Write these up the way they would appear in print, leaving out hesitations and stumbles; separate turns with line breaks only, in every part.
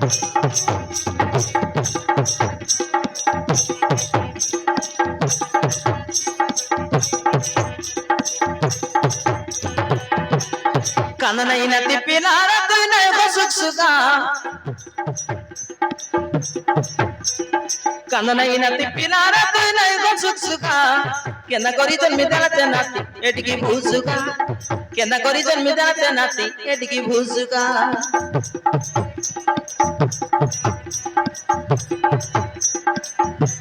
कांदा नाही ना ते पिणार तुई नाही बसुक सुगा कांदा नाही ना ते पिणार तुई नाही बसुक सुगा केना करी जन्मी देला नाती एटकी भूसुगा केना करी जन्मी देला नाती एटकी भूसुगा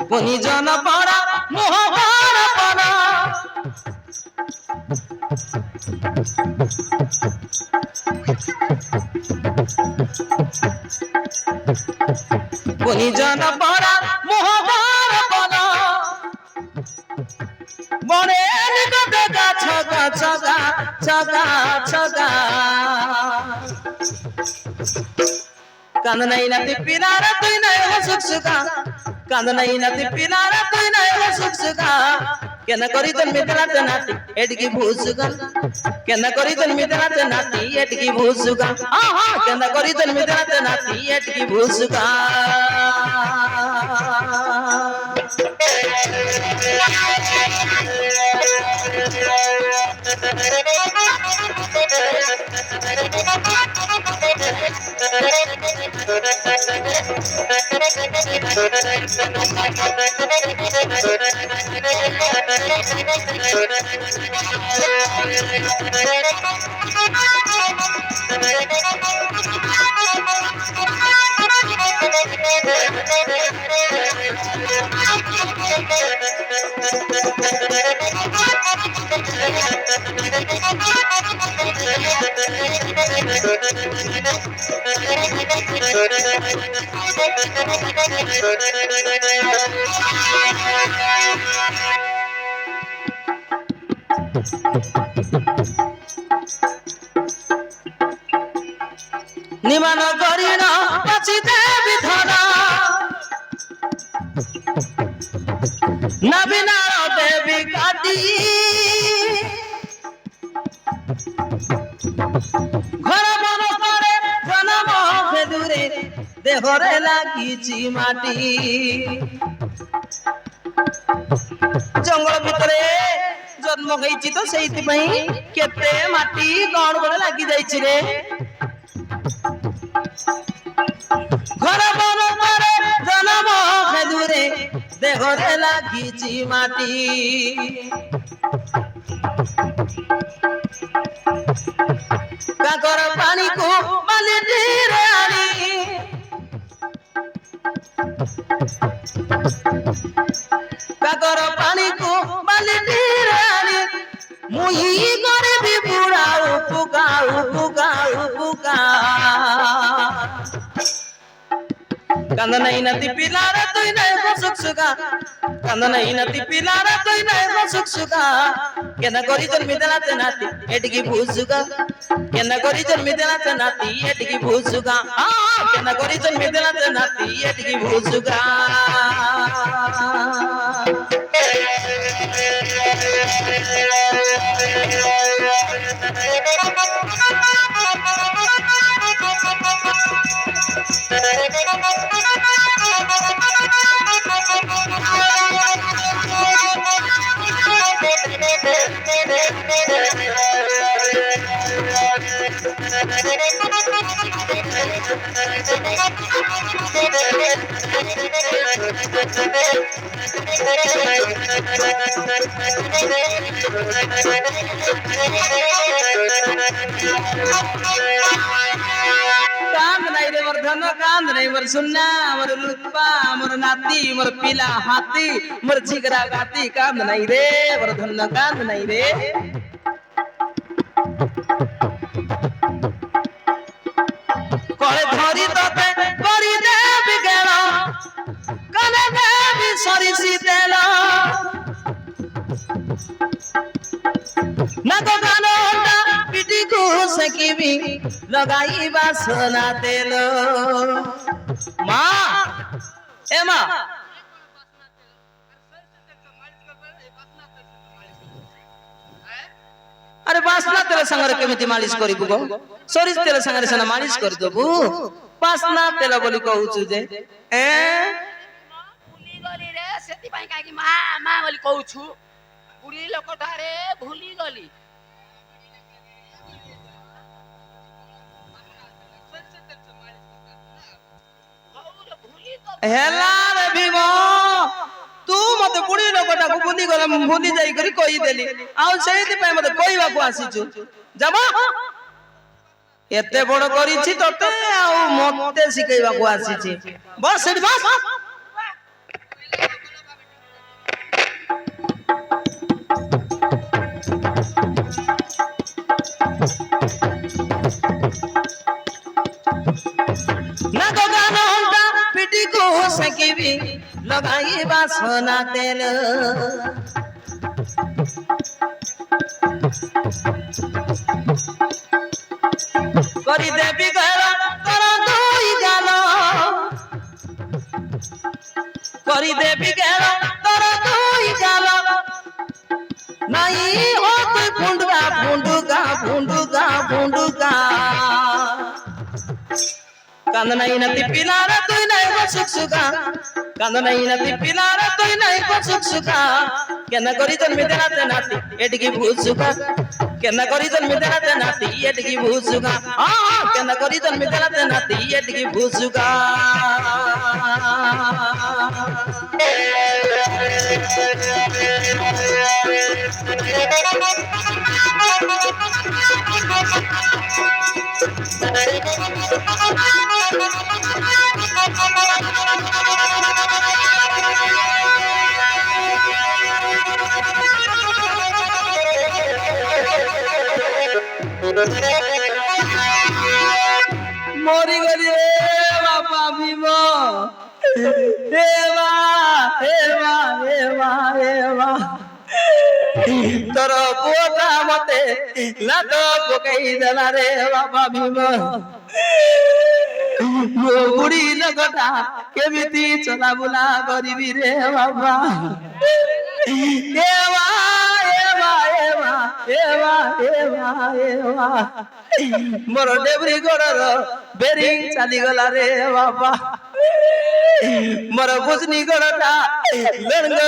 कोणी जन पड़ा मोह पड़ा पड़ा कोनी जन पड़ा मोहबार बना बड़े निकट का छगा छगा छगा छगा कांद नहीं ना ती पिलार तुई नहीं हो सुख सुखा कांद नहीं ना ती पिलार तुई नहीं हो सुख सुखा केना करी जन्मी देला नाती एटकी भूसुगा केना करी जन्मी देला नाती एटकी भूसुगा केना करी जन्मी देला नाती एटकी भूसुगा निमान करिन पछि देवी धरा नवीना देवी काटी घर मन करे जन्म फेदुरे देहरे लागिछि माटी जंगल भितरे जन्म होईछि तो सेइति पई केते माटी गण गण लागि जाईछि रे घर मन करे जन्म फेदुरे देहरे लागिछि माटी काकर पानी को मालिटी रे आनी काकर पानी को मालिटी रे आनी मुही करे भी बुढ़ा उपका उपका उपका कांदा नहीं नती पिलार तुई नहीं बसुक सुगा कांदा नहीं नती पिलार तुई नहीं बसुक सुगा केना करी जन्मी देला नाती एटकी भूसुगा केना करी जन्मी देला नाती एटकी भूसुगा केना करी जन्मी देला नाती एटकी भूसुगा कांद नहीं रे मोर धन कांद नहीं मोर सुन्ना मोर लुत्पा मोर नाती मोर पीला हाथी मोर जिगरा गाती कांद नहीं रे मोर धन कांद नहीं रे कोले धरी तते करी देबी गेला कने देबी सरिसी देला नगो गानो पिटी को सकीबी लगाई बासना तेल माँ ए माँ अरे बासना तेल संगे केमिति मालिश करिबु गो सरिस तेल संगे सेना मालिश कर देबु ବାସ୍ନା ତେଲ ବୋଲି କହୁଛୁ ଯେ
ଭୁଲି ଗଲି ରେ ସେଥିପାଇଁ କାହିଁକି ମା ମା ବୋଲି କହୁଛୁ ବୁଢୀ ଲୋକଟାରେ ଭୁଲି ଗଲି
ହେଲା ରେ ଭୀମ ତୁ ମତେ ବୁଢୀ ଲୋକଟାକୁ ଭୁଲି ଗଲା ମୁଁ ଭୁଲି ଯାଇକରି କହିଦେଲି ଆଉ ସେଇଥିପାଇଁ ମତେ କହିବାକୁ ଆସିଛୁ ଯମା ଏତେ ବଡ କରିଛି ତତେ ଆଉ ମତେ ଶିଖେଇବାକୁ ଆସିଛି ବସ୍ ସେଠି ବସ୍ ନା ଦୋକାନ ହଣ୍ଟା ପିଟିକୁ ସେକିବି ଲଗାଇ ବାସନା ତେଲ କରିଦେବି ଘର ତୋର ଦୁଇ ଗାଲ କରିଦେବି ଘର ତୋର ଦୁଇ ଗାଲ ନାଇଁ ଓ তুই ফুন্ডুকা ফুন্ডুকা ফুন্ডুকা ফুন্ডুকা কান্দ নাই নাতি পিলারে তুই নাই সুখসুখা কান্দ নাই নাতি পিলারে তুই নাই সুখসুখা কেন করি জন্মি দেনাতে নাতি এটিকি ভুসুখা কেন করি জন্মি দেনাতে নাতি এটিকি ভুসুখা কেন করি জন্মি দেনাতে নাতি এটিকি ভুসুখা মরি গলি রে বাবা ভীম হেবা হেবা হেবা হেবা তোর পুଅଟା মতে ଲାତ ପକେଇ ଦେଲା ରେ ବାବା ଭୀମ ମୋ ବୁଢୀ ଲୋକଟା କେମିତି ଚଲାବୁଲା କରିବି ରେ ବାବା ଏବା ଏବା ଏବା ଏବା ଏବା ଏବା ମୋର ଡେବରି ଗୋଡର ବେରିଂ ଚାଲିଗଲା ରେ ବାବା ମୋର ବୁଝନି ଗୋଡଟା ଲଣଗ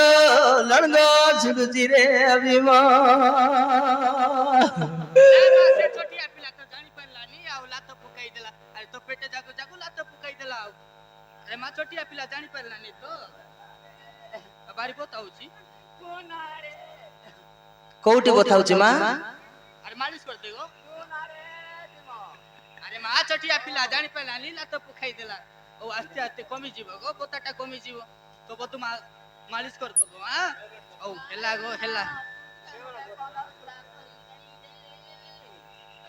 ଲଣଗ ଝୁଲୁଛି ରେ ଭୀମ
ସେ ଛୋଟିଆ ପିଲା ତ ଜାଣି ପାରିଲାନି ଆଉ ଲାତ ପକାଇ ଦେଲା ଆରେ ତ ପେଟେ ଯାକୁ ଯାକୁ ଲାତ ପକାଇ ଦେଲା ଆଉ ଆରେ ମା ଛୋଟିଆ ପିଲା ଜାଣି ପାରିଲାନି ତ ବାରି ବତାଉଛି
କୋଉଠି ବତାଉଛି ମା
ଆରେ ମାଲିଶ କରିଦେବ ଆରେ ମା ଛୋଟିଆ ପିଲା ଜାଣି ପାରିଲାନି ଲାତ ପକାଇ ଦେଲା ଆଉ ଆସ୍ତେ ଆସ୍ତେ କମିଯିବ ଗো ପତାଟା କମିଯିବ ତ ବତୁ ମାଲିଶ କରିଦେବ ଆଉ ହେଲା ଗো ହେଲା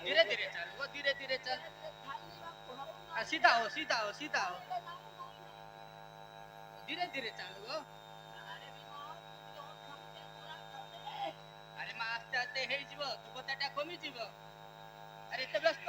धीरे धीरे चल वो धीरे धीरे चल सीधा हो सीधा हो सीधा हो धीरे धीरे चल वो अरे मां आस्ते आस्ते हे जीव तो बताटा कमी जीव अरे तो व्यस्त